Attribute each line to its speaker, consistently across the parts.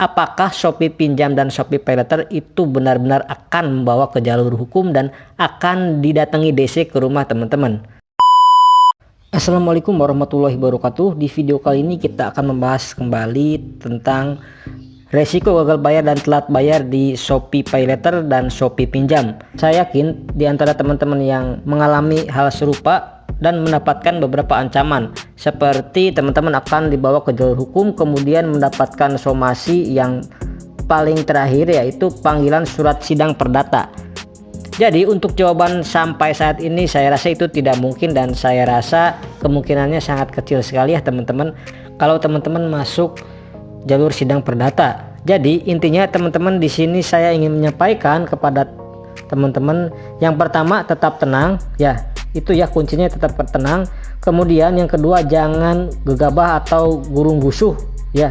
Speaker 1: apakah Shopee Pinjam dan Shopee PayLater itu benar-benar akan membawa ke jalur hukum dan akan didatangi DC ke rumah teman-teman. Assalamualaikum warahmatullahi wabarakatuh. Di video kali ini kita akan membahas kembali tentang resiko gagal bayar dan telat bayar di Shopee PayLater dan Shopee Pinjam. Saya yakin di antara teman-teman yang mengalami hal serupa dan mendapatkan beberapa ancaman, seperti teman-teman akan dibawa ke jalur hukum, kemudian mendapatkan somasi yang paling terakhir yaitu panggilan surat sidang perdata. Jadi untuk jawaban sampai saat ini saya rasa itu tidak mungkin, dan saya rasa kemungkinannya sangat kecil sekali ya teman-teman kalau teman-teman masuk jalur sidang perdata. Jadi intinya teman-teman, di sini saya ingin menyampaikan kepada teman-teman, yang pertama tetap tenang ya, itu ya kuncinya, tetap tenang. Kemudian yang kedua, jangan gegabah atau gurung gusuh ya.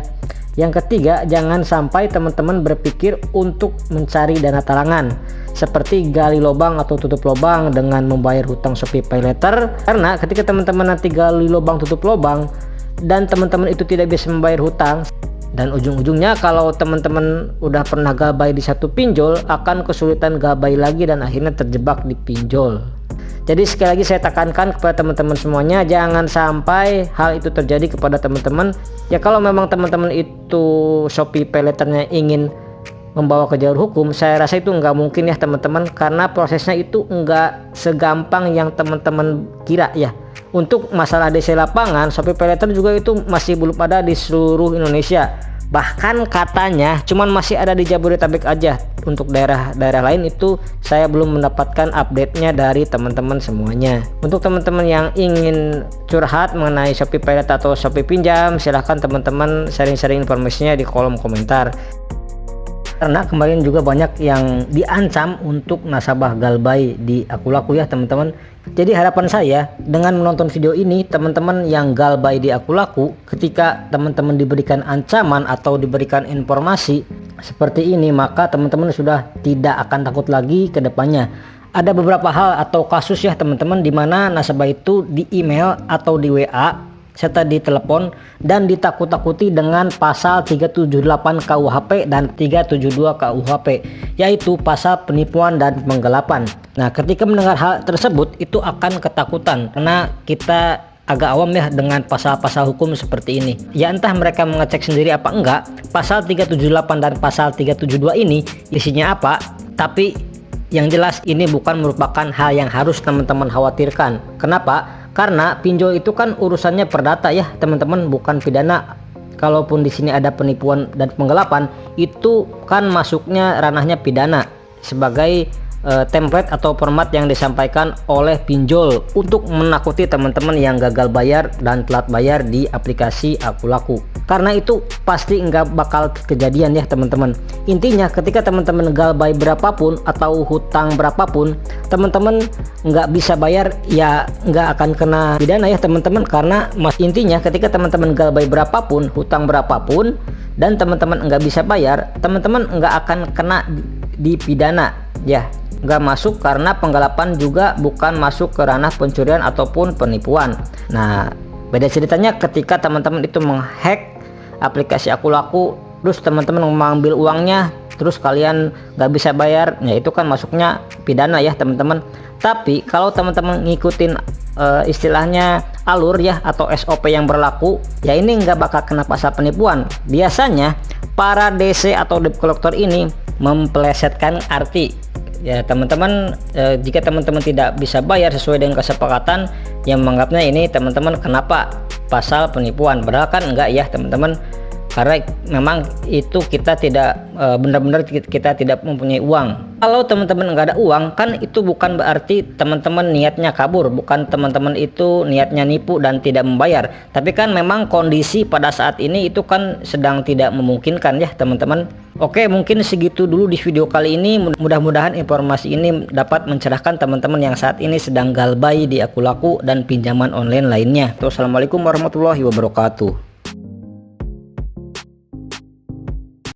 Speaker 1: Yang ketiga, jangan sampai teman-teman berpikir untuk mencari dana talangan seperti gali lubang atau tutup lubang dengan membayar hutang Shopee PayLater, karena ketika teman-teman nanti gali lubang tutup lubang dan teman-teman itu tidak bisa membayar hutang, dan ujung-ujungnya kalau teman-teman udah pernah gabay di satu pinjol akan kesulitan gabay lagi dan akhirnya terjebak di pinjol. Jadi sekali lagi saya tekankan kepada teman-teman semuanya, jangan sampai hal itu terjadi kepada teman-teman. Ya kalau memang teman-teman itu Shopee PayLaternya ingin membawa ke jalur hukum, saya rasa itu nggak mungkin ya teman-teman, karena prosesnya itu nggak segampang yang teman-teman kira ya. Untuk masalah DC lapangan, Shopee PayLater juga itu masih belum ada di seluruh Indonesia. Bahkan katanya cuman masih ada di Jabodetabek aja. Untuk daerah-daerah lain itu saya belum mendapatkan update-nya dari teman-teman semuanya. Untuk teman-teman yang ingin curhat mengenai Shopee PayLater atau Shopee Pinjam, silahkan teman-teman sharing-sharing informasinya di kolom komentar. Karena kemarin juga banyak yang diancam untuk nasabah galbay di Akulaku ya teman-teman. Jadi harapan saya dengan menonton video ini, teman-teman yang galbay di Akulaku, ketika teman-teman diberikan ancaman atau diberikan informasi seperti ini, maka teman-teman sudah tidak akan takut lagi ke depannya. Ada beberapa hal atau kasus ya teman-teman, di mana nasabah itu di email atau di WA serta di telepon dan ditakut-takuti dengan pasal 378 KUHP dan 372 KUHP, yaitu pasal penipuan dan penggelapan. Nah, ketika mendengar hal tersebut itu akan ketakutan, karena kita agak awam ya dengan pasal-pasal hukum seperti ini. Ya entah mereka mengecek sendiri apa enggak, pasal 378 dan pasal 372 ini isinya apa, tapi yang jelas ini bukan merupakan hal yang harus teman-teman khawatirkan. Kenapa? Karena pinjol itu kan urusannya perdata ya teman-teman, bukan pidana. Kalaupun di sini ada penipuan dan penggelapan, itu kan masuknya ranahnya pidana sebagai template atau format yang disampaikan oleh pinjol untuk menakuti teman-teman yang gagal bayar dan telat bayar di aplikasi Akulaku. Karena itu pasti nggak bakal kejadian ya teman-teman. Intinya ketika teman-teman galbay berapapun atau hutang berapapun, teman-teman nggak bisa bayar, ya nggak akan kena pidana ya teman-teman. Karena intinya ketika teman-teman galbay berapapun, hutang berapapun, dan teman-teman nggak bisa bayar, teman-teman nggak akan kena di pidana ya. Nggak masuk, karena penggelapan juga bukan masuk ke ranah pencurian ataupun penipuan. Nah, beda ceritanya ketika teman-teman itu menghack aplikasi Akulaku, terus teman-teman mengambil uangnya, terus kalian nggak bisa bayar, ya itu kan masuknya pidana ya teman-teman. Tapi kalau teman-teman ngikutin istilahnya alur ya atau SOP yang berlaku, ya ini nggak bakal kena pasal penipuan. Biasanya para DC atau debt collector ini mempelesetkan arti. Ya teman-teman, jika teman-teman tidak bisa bayar sesuai dengan kesepakatan, yang menganggapnya ini teman-teman kenapa pasal penipuan, padahal kan enggak ya teman-teman, karena memang itu kita tidak benar-benar kita tidak mempunyai uang. Kalau teman-teman enggak ada uang, kan itu bukan berarti teman-teman niatnya kabur, bukan teman-teman itu niatnya nipu dan tidak membayar, tapi kan memang kondisi pada saat ini itu kan sedang tidak memungkinkan ya teman-teman. Oke, mungkin segitu dulu di video kali ini. Mudah-mudahan informasi ini dapat mencerahkan teman-teman yang saat ini sedang galbay di Akulaku dan pinjaman online lainnya. Assalamualaikum warahmatullahi wabarakatuh.